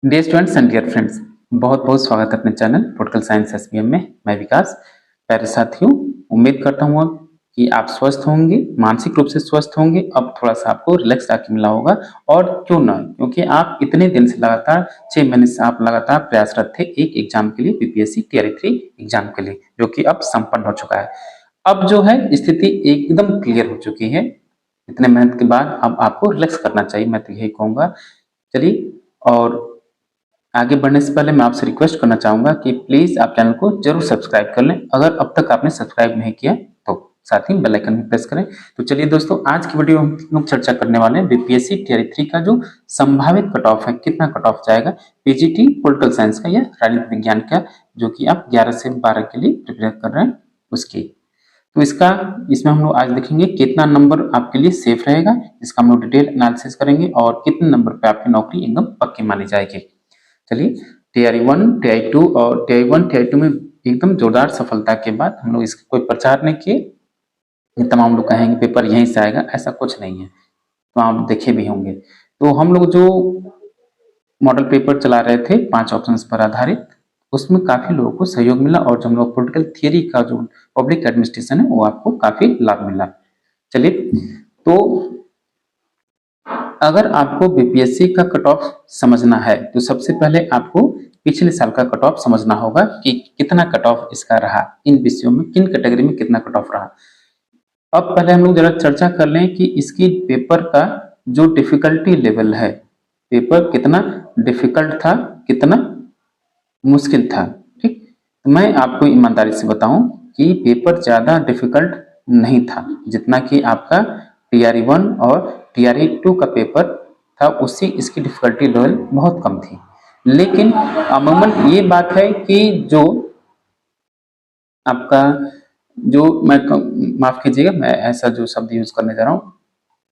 Dear students and dear friends, बहुत बहुत स्वागत है अपने चैनल पोलिटिकल साइंस एसपीएम में। मैं विकास। प्यारे साथियों, उम्मीद करता हूँ कि आप स्वस्थ होंगे, मानसिक रूप से स्वस्थ होंगे। अब थोड़ा सा आपको रिलैक्स आके मिला होगा, और क्यों ना, क्योंकि आप इतने दिन से लगातार 6 महीने से आप लगातार प्रयासरत थे एक एग्जाम के लिए, बीपीएससी टीआरई 3 एग्जाम के लिए, जो कि अब संपन्न हो चुका है। अब जो है स्थिति एकदम क्लियर हो चुकी है। इतने मेहनत के बाद अब आपको रिलैक्स करना चाहिए, मैं तो यही कहूँगा। चलिए, और आगे बढ़ने से पहले मैं आपसे रिक्वेस्ट करना चाहूंगा कि प्लीज आप चैनल को जरूर सब्सक्राइब कर लें, अगर अब तक आपने सब्सक्राइब नहीं किया तो साथ ही बेल आइकन भी प्रेस करें। तो चलिए दोस्तों, आज की वीडियो हम लोग चर्चा करने वाले हैं बीपीएससी टीआरई 3 का जो संभावित कट ऑफ है, कितना कट ऑफ जाएगा पीजीटी पॉलिटिकल साइंस का या राजनीतिक विज्ञान का, जो कि आप 11 से 12 के लिए प्रिपेयर कर रहे हैं उसकी। तो इसमें हम लोग आज देखेंगे कितना नंबर आपके लिए सेफ रहेगा, इसका हम लोग डिटेल एनालिसिस करेंगे, और कितने नंबर पे आपकी नौकरी एकदम पक्की मानी जाएगी। चलिए, टीआरई 1, टीआरई 2 और टीआरई 1 टीआरई 2 में एकदम जोरदार सफलता के बाद हम लोग इसका कोई प्रचार नहीं किए। ये तमाम लोग कहेंगे पेपर यहीं से आएगा, ऐसा कुछ नहीं है, तो आप देखे भी होंगे। तो हम लोग जो मॉडल पेपर चला रहे थे 5 ऑप्शंस पर आधारित, उसमें काफी लोगों को सहयोग मिला, और जो हम लोग पॉलिटिकल थियरी का जो पब्लिक एडमिनिस्ट्रेशन है वो आपको काफी लाभ मिला। चलिए, तो अगर आपको बीपीएससी का कट ऑफ समझना है तो सबसे पहले आपको पिछले साल का कट ऑफ समझना होगा कि कितना कट ऑफ इसका रहा, इन विषयों में किन कैटेगरी में कितना कट ऑफ रहा। अब पहले हम लोग जरा चर्चा कर लें कि इसकी पेपर का जो डिफिकल्टी लेवल है, पेपर कितना डिफिकल्ट था, कितना मुश्किल था। ठीक, तो मैं आपको ईमानदारी से बताऊं कि पेपर ज्यादा डिफिकल्ट नहीं था, जितना कि आपका टीआरई 1 और टीआरई 2 का पेपर था, उससे इसकी डिफिकल्टी लेवल बहुत कम थी। लेकिन अमूमन ये बात है कि जो आपका जो मैं माफ कीजिएगा, मैं ऐसा जो शब्द यूज करने जा रहा हूँ,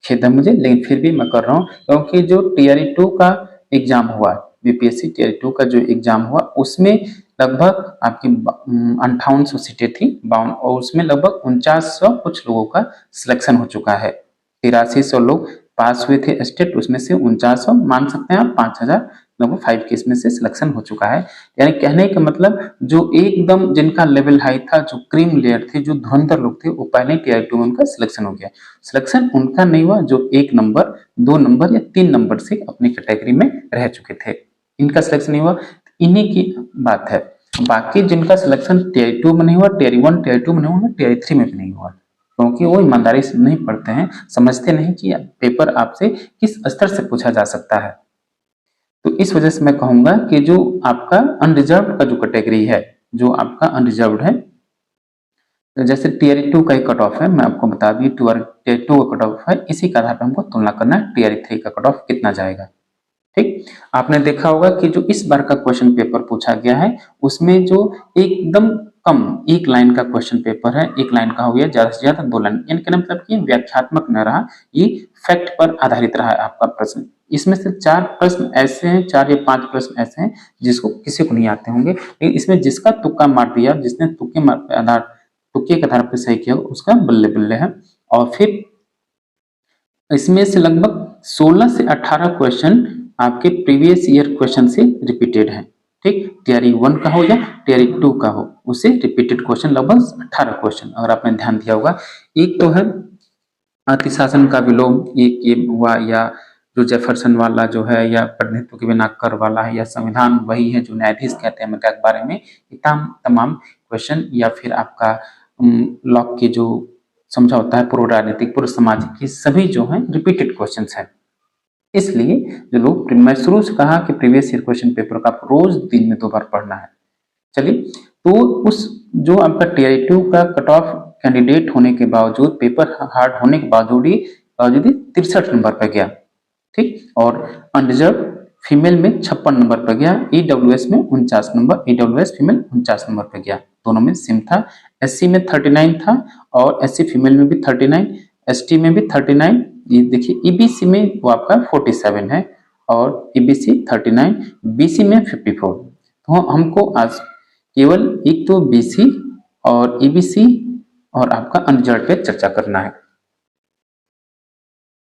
खेद है मुझे, लेकिन फिर भी मैं कर रहा हूँ, क्योंकि जो टीआरई 2 का एग्जाम हुआ, बीपीएससी टीआरई 2 का जो एग्जाम हुआ, उसमें लगभग आपकी 5800 सीटें थी, 52, और उसमें लगभग 4900 कुछ लोगों का सिलेक्शन हो चुका है। 8300 लोग पास हुए थे स्टेट, उसमें से 4900 मान सकते हैं आप, 5000 लगभग 5 के इसमें से सिलेक्शन हो चुका है। यानी कहने का मतलब जो एकदम जिनका लेवल हाई था, जो क्रीम लेयर थे, जो धुरंधर लोग थे, वो पहले टीआरई 2 में उनका सिलेक्शन हो गया। सिलेक्शन उनका नहीं हुआ जो 1 नंबर, 2 नंबर या 3 नंबर से अपनी कैटेगरी में रह चुके थे, इनका सिलेक्शन नहीं हुआ। इन्हीं की बात है। बाकी जिनका सिलेक्शन टीआरई 2 में नहीं हुआ, टीआरई 1 टीआरई 2 में नहीं हुआ, टीआरई 3 में भी नहीं हुआ, क्योंकि वो ईमानदारी से नहीं पढ़ते हैं, समझते नहीं कि पेपर आपसे किस स्तर से पूछा जा सकता है। तो इस वजह से मैं कहूंगा कि जो आपका अनरिजर्व का जो कैटेगरी है, जो आपका अनरिजर्व है, तो जैसे टीआरई 2 का एक कट ऑफ है, मैं आपको बता दी, टीआरई 2 का कट ऑफ है, इसी के आधार पर हमको तुलना करना है टीआरई 3 का कट ऑफ कितना जाएगा। ठीक, आपने देखा होगा कि जो इस बार का क्वेश्चन पेपर पूछा गया है, उसमें जो एकदम कम एक लाइन का क्वेश्चन पेपर है, एक लाइन का हो गया, ज्यादा से ज्यादा 2 लाइन, यानी मतलब कि व्याख्यात्मक न रहा, ये फैक्ट पर आधारित रहा है आपका प्रश्न। इसमें से 4 प्रश्न ऐसे हैं, 4 या 5 प्रश्न ऐसे हैं जिसको किसी को नहीं आते होंगे, लेकिन इसमें जिसका तुक्का मार दिया, जिसने तुक्के के आधार पर सही किया, उसका बल्ले बल्ले है। और फिर इसमें से लगभग 16 से 18 क्वेश्चन आपके प्रीवियस ईयर क्वेश्चन से रिपीटेड है। ठीक, टीआरई 1 का हो या टीआरई 2 का हो, उससे रिपीटेड क्वेश्चन लगभग 18 क्वेश्चन, अगर आपने ध्यान दिया होगा। एक तो है अतिशासन का विलोम, एक ये हुआ, या जो जेफरसन वाला जो है, या प्रतिनिधित्व के बिना कर वाला है, या संविधान वही है जो न्यायाधीश कहते हैं अमेरिका के बारे में, तमाम क्वेश्चन, या फिर आपका लॉक के जो समझौता है पूर्व राजनीतिक पूर्व सामाजिक, ये सभी जो है रिपीटेड क्वेश्चंस हैं। इसलिए जो लोग, मैं शुरू से कहा कि प्रीवियस ईयर क्वेश्चन पेपर का आप रोज दिन में 2 बार पढ़ना है। चलिए, तो उस जो आपका टीआरई 2 का कट ऑफ कैंडिडेट होने के बावजूद, पेपर हार्ड होने के बावजूद ही 63 नंबर पर गया। ठीक, और अनरिजर्व फीमेल में 56 नंबर पर गया, ईडब्ल्यूएस में 49 नंबर, ईडब्ल्यूएस फीमेल 49 नंबर पर गया, दोनों में सेम था। एससी में 39 था, और एससी फीमेल में भी 39, एसटी में भी 39, ये देखिए ईबीसी में वो आपका 47 है, और ईबीसी 39, बीसी में 54। तो हमको आज केवल एक तो बीसी और ईबीसी और आपका अनरिजर्व पे चर्चा करना है।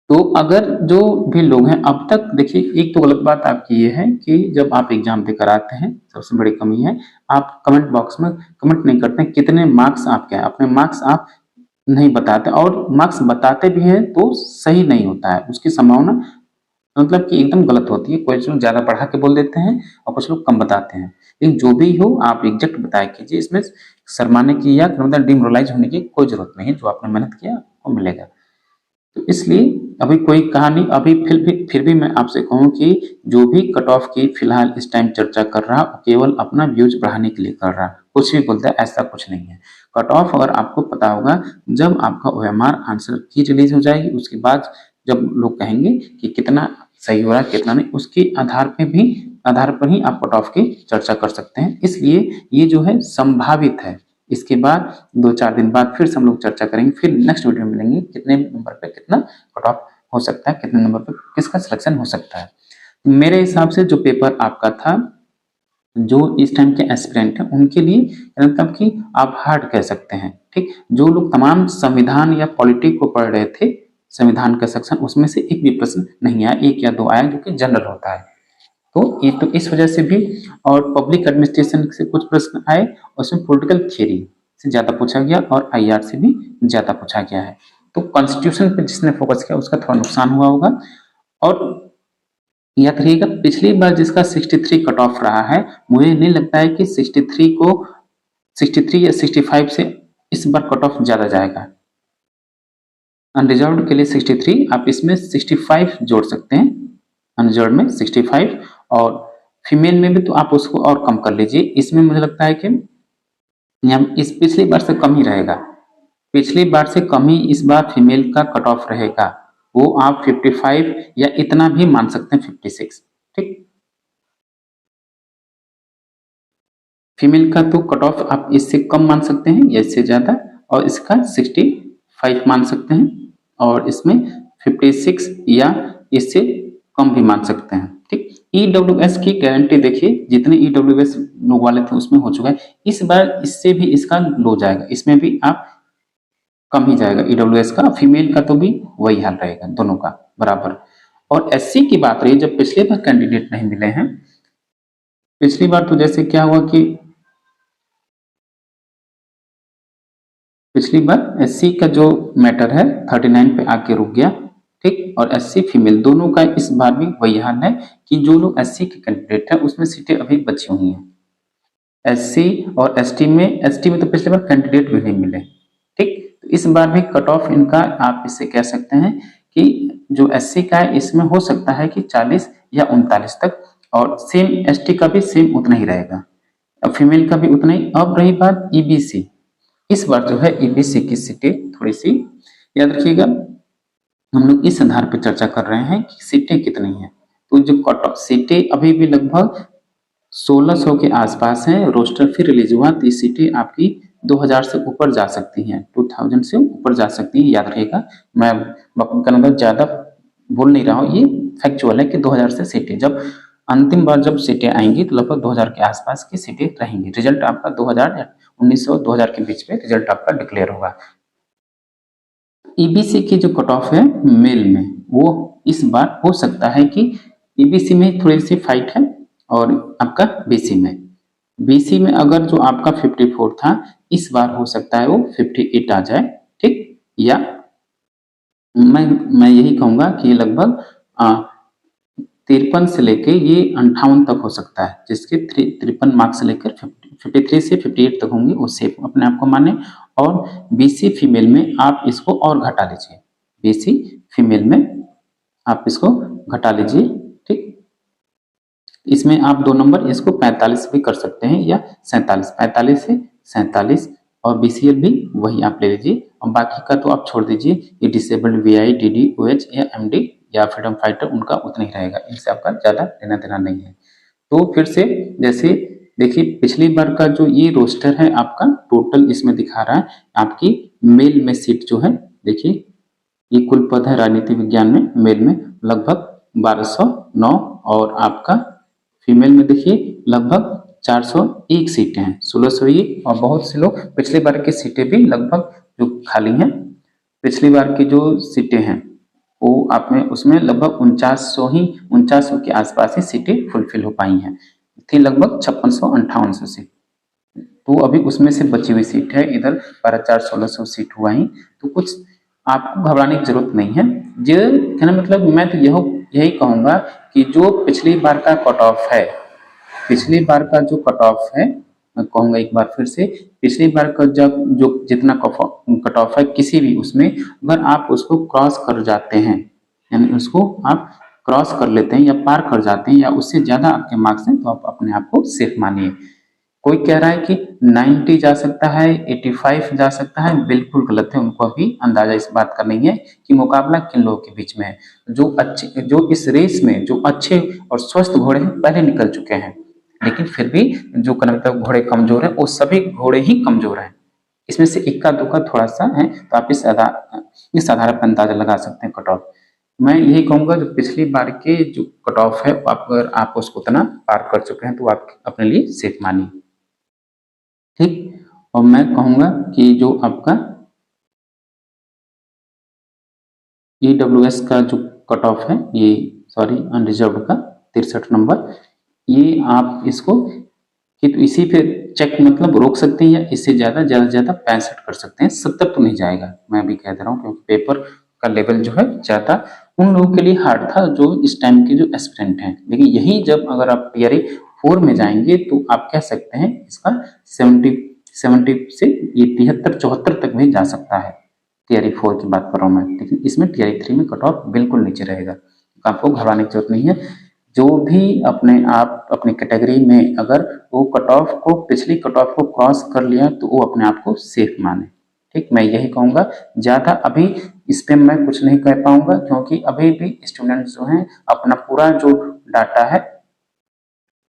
तो अगर जो भी लोग हैं अब तक, देखिए एक तो गलत बात आपकी ये है कि जब आप एग्जाम देकर आते हैं, सबसे बड़ी कमी है, आप कमेंट बॉक्स में कमेंट नहीं करते हैं कितने मार्क्स आपके हैं। अपने मार्क्स आप नहीं बताते, और मार्क्स बताते भी हैं तो सही नहीं होता है, उसकी संभावना मतलब कि एकदम गलत होती है। कुछ लोग ज्यादा पढ़ा के बोल देते हैं और कुछ लोग कम बताते हैं। लेकिन जो भी हो आप एग्जैक्ट बताया कीजिए, इसमें शर्माने की या मतलब डिमोरलाइज होने की कोई जरूरत नहीं है। जो आपने मेहनत किया वो मिलेगा। तो इसलिए अभी कोई कहानी, अभी फिर भी मैं आपसे कहूँ कि जो भी कट ऑफ की फिलहाल इस टाइम चर्चा कर रहा, केवल अपना व्यूज बढ़ाने के लिए कर रहा, कुछ भी बोलता है, ऐसा कुछ नहीं है। कट ऑफ अगर आपको पता होगा, जब आपका ओएमआर आंसर की रिलीज हो जाएगी, उसके बाद जब लोग कहेंगे कि कितना सही हो रहा है कितना नहीं, उसके आधार पर ही आप कट ऑफ की चर्चा कर सकते हैं। इसलिए ये जो है संभावित है। इसके बाद 2-4 दिन बाद फिर से हम लोग चर्चा करेंगे, फिर नेक्स्ट वीडियो में मिलेंगे कितने नंबर पे कितना कट ऑफ हो सकता है, कितने नंबर पे किसका सिलेक्शन हो सकता है। मेरे हिसाब से जो पेपर आपका था, जो इस टाइम के एस्पिरेंट हैं उनके लिए मतलब कि आप हार्ड कह सकते हैं। ठीक, जो लोग तमाम संविधान या पॉलिटिक को पढ़ रहे थे, संविधान का सेक्शन, उसमें से एक भी प्रश्न नहीं आया, एक या दो आया जो कि जनरल होता है। तो ये तो इस वजह से भी, और पब्लिक एडमिनिस्ट्रेशन से कुछ प्रश्न आए, उसमें पॉलिटिकल थियरी से ज्यादा पूछा गया और आईआर से भी ज्यादा पूछा गया है। तो कॉन्स्टिट्यूशन पे जिसने फोकस किया उसका थोड़ा नुकसान हुआ होगा। और याद रखिएगा, पिछली बार जिसका 63 कट ऑफ रहा है, मुझे नहीं लगता है कि 63 या 65 से इस बार कट ऑफ ज्यादा जाएगा। अनरिजर्व्ड के लिए 63, आप इसमें 65 जोड़ सकते हैं, अनरिजर्व में 65, और फीमेल में भी तो आप उसको और कम कर लीजिए। इसमें मुझे लगता है कि इस पिछली बार से कम ही रहेगा, पिछली बार से कम ही इस बार फीमेल का कट ऑफ रहेगा। वो आप 55 या इतना भी मान सकते हैं, 56। ठीक, फीमेल का तो कट ऑफ आप इससे कम मान सकते हैं या इससे ज्यादा, और इसका 65 मान सकते हैं, और इसमें 56 या इससे कम भी मान सकते हैं। ठीक, ईडब्ल्यूएस की गारंटी देखिए, जितने ईडब्ल्यूएस लोग वाले थे उसमें हो चुका है, इस बार इससे भी इसका लो जाएगा, इसमें भी आप कम ही जाएगा ईडब्ल्यूएस का। फीमेल का तो भी वही हाल रहेगा, दोनों का बराबर। और एससी की बात रही, जब पिछले बार कैंडिडेट नहीं मिले हैं, पिछली बार तो जैसे क्या हुआ कि पिछली बार एससी का जो मैटर है 39 पे आके रुक गया। ठीक, और एससी फीमेल दोनों का इस बार भी वही हाल है कि जो लोग एससी के कैंडिडेट हैं उसमें सीटें अभी बची हुई हैं। एससी और एसटी में तो पिछले बार कैंडिडेट भी नहीं मिले। ठीक, तो इस बार भी कट ऑफ इनका आप इससे कह सकते हैं कि जो एससी का है इसमें हो सकता है कि 40 या 39 तक, और सेम एसटी का भी सेम उतना ही रहेगा, अब फीमेल का भी उतना ही। अब रही बात ईबीसी, इस बार जो है ईबीसी की सीटें थोड़ी सी, याद रखिएगा, हम लोग इस आधार पर चर्चा कर रहे हैं कि सीटें कितनी हैं। तो जो कट ऑफ सीटें अभी भी लगभग 1600 के आसपास है। रोस्टर फिर रिलीज हुआ तो ये सीटें आपकी 2000 से ऊपर जा सकती हैं, 2000 से ऊपर जा सकती हैं, याद रखिएगा। मैं का नंबर ज्यादा बोल नहीं रहा हूँ, ये फैक्चुअल है कि 2000 से सीटें, जब अंतिम बार जब सीटें आएंगी तो लगभग 2000 के आसपास की सीटें रहेंगी। रिजल्ट आपका 2000 या 1900 2000 के बीच में रिजल्ट आपका डिक्लेयर होगा। ईबीसी की जो कट ऑफ है मेल में, वो इस बार हो सकता है कि ईबीसी में थोड़ी सी फाइट है, और आपका बीसी में अगर जो आपका 54 था, इस बार हो सकता है वो 58 आ जाए। ठीक, या मैं यही कहूंगा कि लगभग 53 से लेके ये 58 तक हो सकता है, जिसके 53 मार्क्स से लेकर 53 से 58 तक होंगे, वो सेफ अपने आप को माने। और बीसी फीमेल में आप इसको और घटा लीजिए, बीसी फीमेल में आप इसको घटा लीजिए। ठीक, इसमें आप 2 नंबर इसको 45 भी कर सकते हैं या 47, 45 से 47, और बीसीएल भी वही आप ले लीजिए, और बाकी का तो आप छोड़ दीजिए। ये डिसेबल्ड वीआई डीडी ओएच या एमडी या फ्रीडम फाइटर उनका उतना ही रहेगा, इनसे आपका ज्यादा लेना देना नहीं है। तो फिर से जैसे देखिए, पिछली बार का जो ये रोस्टर है आपका टोटल इसमें दिखा रहा है आपकी मेल में सीट जो है, देखिए ये कुल पद है राजनीति विज्ञान में, मेल में लगभग 1209, और आपका फीमेल में देखिए लगभग 401 सीटें हैं, 1601। और बहुत से लोग पिछले बार की सीटें भी लगभग जो खाली हैं, पिछली बार की जो सीटें हैं वो आप में उसमें लगभग 4900 के आसपास ही सीटें फुलफिल हो पाई हैं, थी लगभग 5600-5800 सीट। तो अभी उसमें से बची हुई सीट है, इधर 12,400-1600 सीट हुआ ही। तो कुछ आपको घबराने की जरूरत नहीं है। जो कहना मतलब मैं तो यही कहूंगा कि जो पिछली बार का कट ऑफ है, पिछली बार का जो कट ऑफ है, मैं कहूंगा एक बार फिर से, पिछली बार का जब जो जितना कट ऑफ है किसी भी उसमें, अगर आप उसको क्रॉस कर जाते हैं, यानी उसको आप क्रॉस कर लेते हैं या पार कर जाते हैं या उससे ज्यादा आपके मार्क्स हैं, तो आप अपने आप को सेफ मानिए। कोई कह रहा है कि 90 जा सकता है, 85 जा सकता है, बिल्कुल गलत है। उनको अभी अंदाजा इस बात का नहीं है कि मुकाबला किन लोगों के बीच में है। जो इस रेस में जो अच्छे और स्वस्थ घोड़े हैं पहले निकल चुके हैं, लेकिन फिर भी जो मतलब घोड़े कमजोर हैं वो सभी घोड़े ही कमजोर हैं। इसमें से इक्का दुक्का थोड़ा सा है, तो आप इस आधार पर अंदाजा लगा सकते हैं कट ऑफ। मैं यही कहूंगा जो पिछली बार के जो कट ऑफ है, अगर आप उसको उतना पार कर चुके हैं तो आप अपने लिए सेफ मानिए, ठीक। और मैं कहूंगा कि जो आपका EWS का जो कट ऑफ है, ये सॉरी अनरिजर्व का 63 नंबर, ये आप इसको कि तो इसी पे चेक मतलब रोक सकते हैं या इससे ज्यादा से ज्यादा 65 कर सकते हैं, 70 तो नहीं जाएगा, मैं अभी कह दे रहा हूँ, क्योंकि पेपर का लेवल जो है ज्यादा उन लोगों के लिए हार्ड था जो इस टाइम के जो एस्पिरेंट हैं। लेकिन यही जब अगर आप टीआरई 4 में जाएंगे तो आप कह सकते हैं इसका 70 से ये 73-74 तक भी जा सकता है। टीआरई 4 की बात कर रहा हूँ मैं, लेकिन इसमें टीआरई 3 में कट ऑफ बिल्कुल नीचे रहेगा, तो आपको घबराने की जरूरत नहीं है। जो भी अपने कैटेगरी में अगर वो कट ऑफ को पिछली कट ऑफ को क्रॉस कर लिया तो वो अपने आप को सेफ माने, ठीक। मैं यही कहूंगा, ज्यादा अभी इस पे मैं कुछ नहीं कह पाऊंगा, क्योंकि अभी भी स्टूडेंट्स जो हैं अपना पूरा जो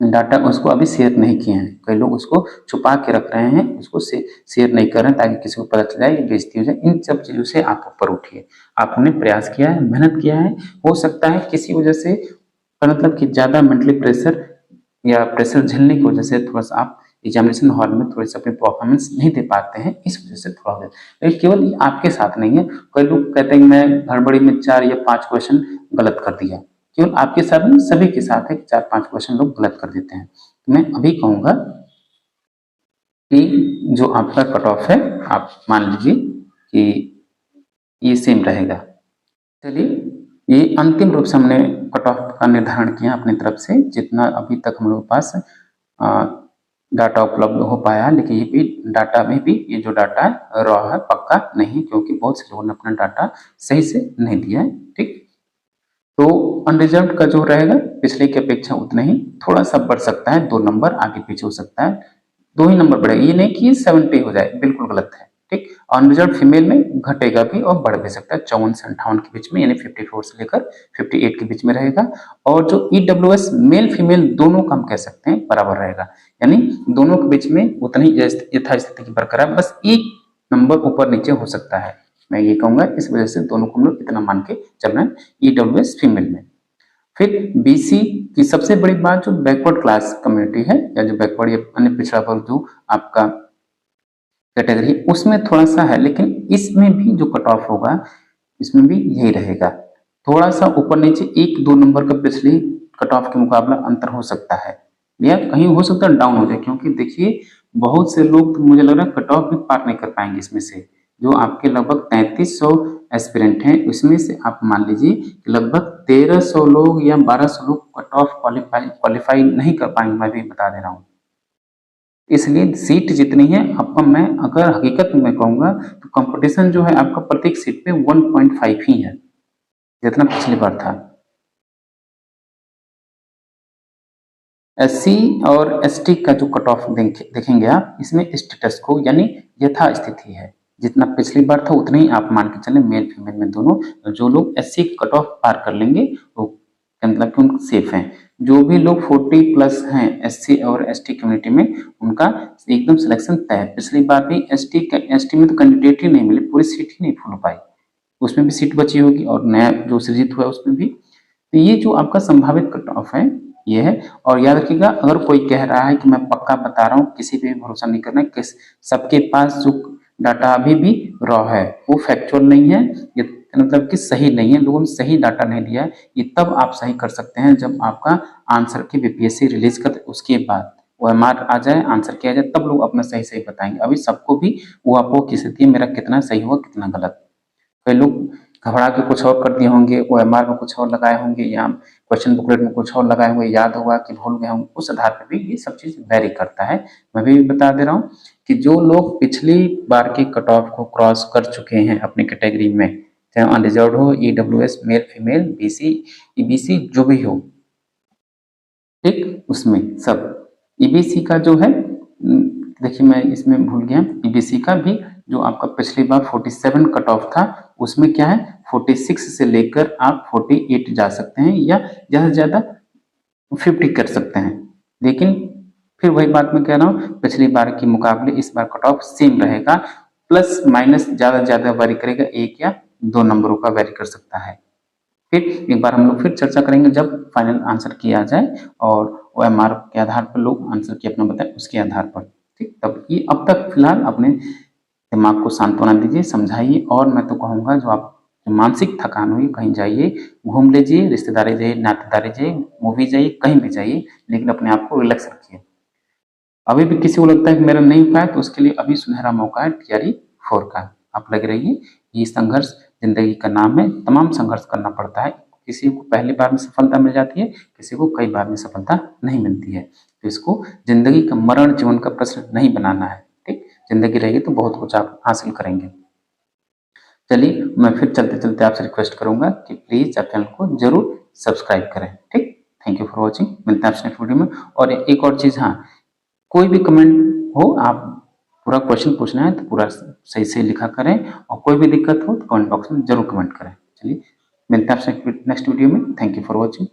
डाटा उसको अभी शेयर नहीं किए हैं। कई लोग उसको छुपा के रख रहे हैं, उसको शेयर नहीं कर रहे हैं ताकि किसी को पता चल जाए, बेइज्जती हो जाए। इन सब चीजों से आप ऊपर उठिए। आपने प्रयास किया है, मेहनत किया है, हो सकता है किसी वजह से मतलब कि ज्यादा मेंटली प्रेशर या प्रेशर झेलने की वजह से थोड़ा सा आप एग्जामिनेशन हॉल में थोड़ी सी अपनी परफॉर्मेंस नहीं दे पाते हैं, इस वजह से थोड़ा हो जाता है। लेकिन केवल ये आपके साथ नहीं है, कई लोग कहते हैं मैं गड़बड़ी में 4 या 5 क्वेश्चन गलत कर दिया, केवल आपके साथ नहीं सभी के साथ है, 4-5 क्वेश्चन लोग गलत कर देते हैं। तो मैं अभी कहूंगा कि जो आपका कट ऑफ है आप मान लीजिए कि ये सेम रहेगा। चलिए, ये अंतिम रूप से हमने कट ऑफ का निर्धारण किया अपनी तरफ से, जितना अभी तक हम लोग के पास डाटा उपलब्ध हो पाया। लेकिन ये भी डाटा में भी ये जो डाटा है रॉ है, पक्का नहीं, क्योंकि बहुत से लोगों ने अपना डाटा सही से नहीं दिया है, ठीक। तो अनरिजर्व्ड का जो रहेगा पिछले की अपेक्षा उतना ही थोड़ा सा बढ़ सकता है, 2 नंबर आगे पीछे हो सकता है, 2 ही नंबर बढ़ेगा, ये नहीं कि 70 हो जाए, बिल्कुल गलत है, ठीक। अनरिजर्व्ड फीमेल में घटेगा भी और बढ़ भी सकता है, 54 से 58 के बीच में, यानी 54 से लेकर 58 के बीच में रहेगा। और जो EWS मेल फीमेल दोनों का हम कह सकते हैं बराबर रहेगा, यानी दोनों के बीच में उतनी यथास्थिति की बरकरार, बस 1 नंबर ऊपर नीचे हो सकता है। मैं ये कहूंगा इस वजह से दोनों को हम लोग इतना मान के चल रहे हैं EWS फीमेल में। फिर BC की सबसे बड़ी बात जो बैकवर्ड क्लास कम्युनिटी है, या जो बैकवर्ड या अन्य पिछड़ा वर्ग जो आपका कैटेगरी उसमें थोड़ा सा है, लेकिन इसमें भी जो कट ऑफ होगा इसमें भी यही रहेगा, थोड़ा सा ऊपर नीचे 1-2 नंबर का पिछली कट ऑफ के मुकाबला अंतर हो सकता है, या कहीं हो सकता है डाउन हो जाए, क्योंकि देखिए बहुत से लोग तो मुझे लग रहा है कट ऑफ भी पार नहीं कर पाएंगे। इसमें से जो आपके लगभग 3300 एस्पिरेंट हैं, उसमें से आप मान लीजिए कि लगभग 1300 लोग या 1200 लोग कट ऑफ क्वालिफाई नहीं कर पाएंगे, मैं भी बता दे रहा हूँ। इसलिए सीट जितनी है आपका, मैं अगर हकीकत में मैं कहूंगा तो कंपटीशन जो है आपका प्रत्येक सीट पे 1.5 ही है, जितना पिछली बार था। SC और ST का जो कट ऑफ देखेंगे आप, इसमें स्टेटस को यानी यथास्थिति है, जितना पिछली बार था उतना ही आप मान के चले, मेल फीमेल में दोनों। जो लोग SC कट ऑफ पार कर लेंगे वो मतलब कि उनको सेफ हैं। जो भी लोग 40+ हैं SC और ST कम्युनिटी में, उनका एकदम सिलेक्शन तय है। पिछली बार भी ST में तो कैंडिडेट ही नहीं मिले, पूरी सीट ही नहीं फुल हो पाई, उसमें भी सीट बची होगी, और नया जो सृजित हुआ उसमें भी। तो ये जो आपका संभावित कट ऑफ है ये है। और याद रखिएगा, अगर कोई कह रहा है कि मैं पक्का बता रहा हूँ, किसी पे भी भरोसा नहीं करना है, सबके पास जो डाटा अभी भी रॉ है वो फैक्चुअल नहीं है, ये मतलब कि सही नहीं है, लोगों ने सही डाटा नहीं दिया है। ये तब आप सही कर सकते हैं जब आपका आंसर की बीपीएससी रिलीज कर उसके बाद ओएमआर आ जाए, आंसर किया जाए, तब लोग अपना सही सही बताएंगे। अभी सबको भी वो आपको की स्थिति है मेरा कितना सही हुआ कितना गलत। कई लोग घबरा के कुछ और कर दिए होंगे, ओएमआर में कुछ और लगाए होंगे या क्वेश्चन बुकलेट में कुछ और लगाए होंगे, याद होगा कि भूल गए होंगे, उस आधार पर भी ये सब चीज वेरी करता है। मैं भी बता दे रहा हूँ कि जो लोग पिछली बार के कट ऑफ को क्रॉस कर चुके हैं अपनी कैटेगरी में, चाहे अनरिजर्व हो, EWS, male female, BC, EBC, जो भी हो, ठीक, उसमें सब ईबीसी का जो है, देखिए मैं इसमें भूल गया, ईबीसी का भी जो आपका पिछली बार 47 कट ऑफ था, उसमें क्या है 46 से लेकर आप 48 जा सकते हैं या ज्यादा से ज्यादा 50 कर सकते हैं। लेकिन फिर वही बात मैं कह रहा हूँ, पिछली बार के मुकाबले इस बार कट ऑफ सेम रहेगा, प्लस माइनस ज्यादा से ज्यादा वेरी करेगा, 1 या 2 नंबरों का वेरी कर सकता है। फिर एक बार हम लोग फिर चर्चा करेंगे जब फाइनल आंसर किया जाए और ओएमआर के आधार पर लोग आंसर की अपना बताएं उसके आधार पर, ठीक। तब ये अब तक फिलहाल अपने दिमाग को सांत्वना दीजिए, समझाइए, और मैं तो कहूँगा जो आप मानसिक थकान हुई कहीं जाइए, घूम लीजिए, रिश्तेदारी जाइए, नातेदारी जाइए, मूवी जाइए, कहीं भी जाइए, लेकिन अपने आप को रिलैक्स रखिए। अभी भी किसी को लगता है कि मेरा नहीं हो पाया, तो उसके लिए अभी सुनहरा मौका है टीआरई 4 का, आप लगे रहिए। ये संघर्ष जिंदगी का नाम है, तमाम संघर्ष करना पड़ता है। किसी को पहली बार में सफलता मिल जाती है, किसी को कई बार में सफलता नहीं मिलती है। तो इसको जिंदगी का मरण जीवन का प्रश्न नहीं बनाना है, ठीक। जिंदगी रहेगी तो बहुत कुछ आप हासिल करेंगे। चलिए, मैं फिर चलते चलते आपसे रिक्वेस्ट करूंगा कि प्लीज आप चैनल को जरूर सब्सक्राइब करें, ठीक। थैंक यू फॉर वॉचिंग, मिलते हैं आपसे नेक्स्ट वीडियो में। और एक और चीज, हाँ, कोई भी कमेंट हो, आप पूरा क्वेश्चन पूछना है तो पूरा सही से लिखा करें, और कोई भी दिक्कत हो तो कमेंट बॉक्स में जरूर कमेंट करें। चलिए, मिलते हैं आपसे नेक्स्ट वीडियो में। Thank you for watching.